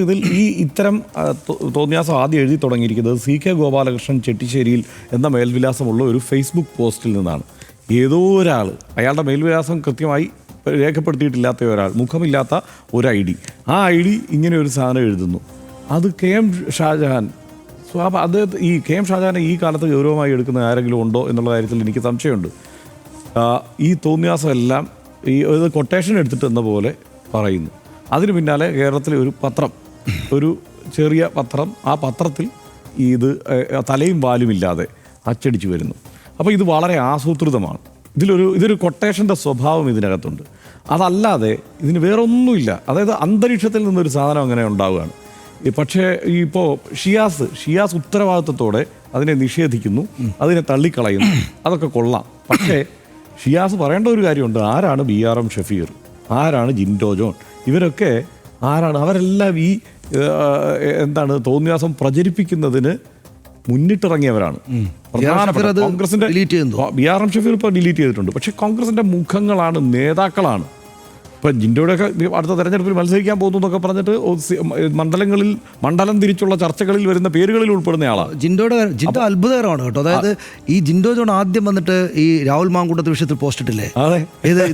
ഇതിൽ ഇത്തരം തോന്നിയാസം ആദ്യം എഴുതി തുടങ്ങിയിരിക്കുന്നത് CK ഗോപാലകൃഷ്ണൻ ചെട്ടിശ്ശേരിയിൽ എന്ന മേൽവിലാസമുള്ള ഒരു ഫേസ്ബുക്ക് പോസ്റ്റിൽ നിന്നാണ്. ഏതോ ഒരാൾ, അയാളുടെ മേൽവിലാസം കൃത്യമായി രേഖപ്പെടുത്തിയിട്ടില്ലാത്ത ഒരാൾ, മുഖമില്ലാത്ത ഒരു ID, ആ ID ഇങ്ങനെ ഒരു സാധനം എഴുതുന്നു. അത് KM ഷാജഹാൻ, അദ്ദേഹം ഈ KM ഷാജഹാനെ ഈ കാലത്ത് ഗൗരവമായി എടുക്കുന്ന ആരെങ്കിലും ഉണ്ടോ എന്നുള്ള കാര്യത്തിൽ എനിക്ക് സംശയമുണ്ട്. ഈ തോന്നിയാസം എല്ലാം ഒരു കൊട്ടേഷൻ എടുത്തിട്ട് എന്ന പോലെ പറയുന്നു. അതിന് പിന്നാലെ കേരളത്തിലെ ഒരു പത്രം, ഒരു ചെറിയ പത്രം, ആ പത്രത്തിൽ ഇത് തലയും വാലുമില്ലാതെ അച്ചടിച്ചു വരുന്നു. അപ്പോൾ ഇത് വളരെ ആസൂത്രിതമാണ്. ഇതൊരു കൊട്ടേഷൻ്റെ സ്വഭാവം ഇതിനകത്തുണ്ട്. അതല്ലാതെ ഇതിന് വേറൊന്നുമില്ല. അതായത് അന്തരീക്ഷത്തിൽ നിന്നൊരു സാധനം അങ്ങനെ ഉണ്ടാവുകയാണ്. പക്ഷേ ഇപ്പോൾ ഷിയാസ് ഉത്തരവാദിത്വത്തോടെ അതിനെ നിഷേധിക്കുന്നു, അതിനെ തള്ളിക്കളയുന്നു. അതൊക്കെ കൊള്ളാം. പക്ഷേ ഷിയാസ് പറയേണ്ട ഒരു കാര്യമുണ്ട്. ആരാണ് BRM ഷഫീർ, ആരാണ് ജിൻഡോ ജോൺ, ഇവരൊക്കെ ആരാണ്? അവരെല്ലാം ഈ തോന്നിയാസം പ്രചരിപ്പിക്കുന്നതിന് മുന്നിട്ടിറങ്ങിയവരാണ്. കോൺഗ്രസിന്റെ BRM ഷഫീർ ഇപ്പോൾ ഡിലീറ്റ് ചെയ്തിട്ടുണ്ട്. പക്ഷേ കോൺഗ്രസിന്റെ മുഖങ്ങളാണ്, നേതാക്കളാണ്. ഇപ്പം ജിൻഡോയുടെയൊക്കെ അടുത്ത തെരഞ്ഞെടുപ്പിൽ മത്സരിക്കാൻ പോകുന്നു എന്നൊക്കെ പറഞ്ഞിട്ട് മണ്ഡലം തിരിച്ചുള്ള ചർച്ചകളിൽ വരുന്ന പേരുകളിൽ ഉൾപ്പെടുന്ന ആളാണ് ജിൻഡോ. അത്ഭുതകരമാണ് കേട്ടോ. അതായത് ഈ ജിൻഡോ ജോൺ ആദ്യം വന്നിട്ട് ഈ രാഹുൽ മാങ്കൂട്ടത്തെ വിഷയത്തിൽ പോസ്റ്റ് ഇട്ടില്ലേ,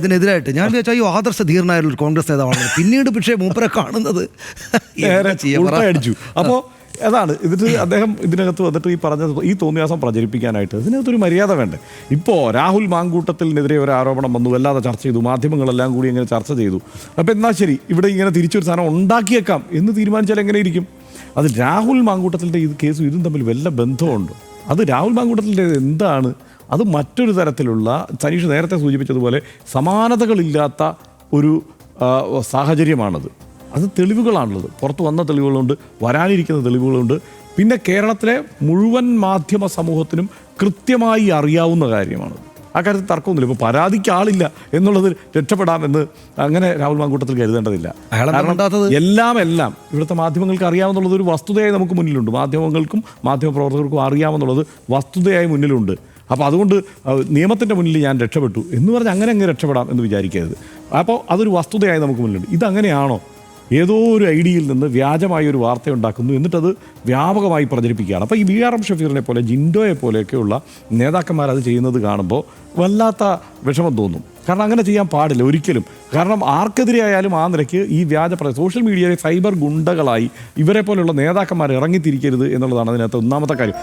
ഇതിനെതിരായിട്ട് ഞാൻ വിചാരിച്ചാൽ ഈ ആദർശ ധീരനായ ഒരു കോൺഗ്രസ് നേതാവാണ്. പിന്നീട് പക്ഷേ മൂപ്പരെ കാണുന്നത് അടിച്ചു. അപ്പോൾ അതാണ് ഇതിട്ട് അദ്ദേഹം ഇതിനകത്ത് വന്നിട്ട് ഈ തോന്നിയാസം പ്രചരിപ്പിക്കാനായിട്ട് ഇതിനകത്തൊരു മര്യാദ വേണ്ടേ? ഇപ്പോൾ രാഹുൽ മാങ്കൂട്ടത്തിനെതിരെ ഒരു ആരോപണം വന്നു, വല്ലാതെ ചർച്ച ചെയ്തു, മാധ്യമങ്ങളെല്ലാം കൂടി ഇങ്ങനെ ചർച്ച ചെയ്തു. അപ്പോൾ എന്നാൽ ശരി, ഇവിടെ ഇങ്ങനെ തിരിച്ചൊരു സാധനം ഉണ്ടാക്കിയേക്കാം എന്ന് തീരുമാനിച്ചാൽ എങ്ങനെ ഇരിക്കും? അത് രാഹുൽ മാങ്കൂട്ടത്തിൻ്റെ കേസും ഇതും തമ്മിൽ വല്ല ബന്ധമുണ്ട്? അത് രാഹുൽ മാങ്കൂട്ടത്തിൻ്റെ എന്താണ്? അത് മറ്റൊരു തരത്തിലുള്ള, സനീഷ് നേരത്തെ സൂചിപ്പിച്ചതുപോലെ സമാനതകളില്ലാത്ത ഒരു സാഹചര്യമാണത്. അത് തെളിവുകളാണുള്ളത്. പുറത്ത് വന്ന തെളിവുകളുണ്ട്, വരാനിരിക്കുന്ന തെളിവുകളുണ്ട്. പിന്നെ കേരളത്തിലെ മുഴുവൻ മാധ്യമ സമൂഹത്തിനും കൃത്യമായി അറിയാവുന്ന കാര്യമാണ്. ആ കാര്യത്തിൽ തർക്കമൊന്നുമില്ല. ഇപ്പോൾ പരാതിക്ക് ആളില്ല എന്നുള്ളത് രക്ഷപ്പെടാമെന്ന് അങ്ങനെ രാഹുൽ മാങ്കൂട്ടത്തിൽ കരുതേണ്ടതില്ല. എല്ലാം ഇവിടുത്തെ മാധ്യമങ്ങൾക്ക് അറിയാമെന്നുള്ളത് ഒരു വസ്തുതയായി നമുക്ക് മുന്നിലുണ്ട്. മാധ്യമങ്ങൾക്കും മാധ്യമപ്രവർത്തകർക്കും അറിയാമെന്നുള്ളത് വസ്തുതയായി മുന്നിലുണ്ട്. അപ്പോൾ അതുകൊണ്ട് നിയമത്തിൻ്റെ മുന്നിൽ ഞാൻ രക്ഷപ്പെട്ടു എന്ന് പറഞ്ഞ് അങ്ങനെ രക്ഷപ്പെടാം എന്ന് വിചാരിക്കരുത്. അപ്പോൾ അതൊരു വസ്തുതയായി നമുക്ക് മുന്നിലുണ്ട്. ഇതങ്ങനെയാണോ? ഏതോ ഒരു ഐഡിയയിൽ നിന്ന് വ്യാജമായ ഒരു വാർത്ത ഉണ്ടാക്കുന്നു, എന്നിട്ടത് വ്യാപകമായി പ്രചരിപ്പിക്കുകയാണ്. അപ്പോൾ ഈ BRM ഷഫീറിനെ പോലെ, ജിൻഡോയെ പോലെയൊക്കെയുള്ള നേതാക്കന്മാർ അത് ചെയ്യുന്നത് കാണുമ്പോൾ വല്ലാത്ത വിഷമം തോന്നും. കാരണം അങ്ങനെ ചെയ്യാൻ പാടില്ല ഒരിക്കലും. കാരണം ആർക്കെതിരെ ആയാലും ആ നിലയ്ക്ക് ഈ സോഷ്യൽ മീഡിയയിലെ സൈബർ ഗുണ്ടകളായി ഇവരെ പോലെയുള്ള നേതാക്കന്മാർ ഇറങ്ങിത്തിരിക്കരുത് എന്നുള്ളതാണ് അതിനകത്ത് ഒന്നാമത്തെ കാര്യം.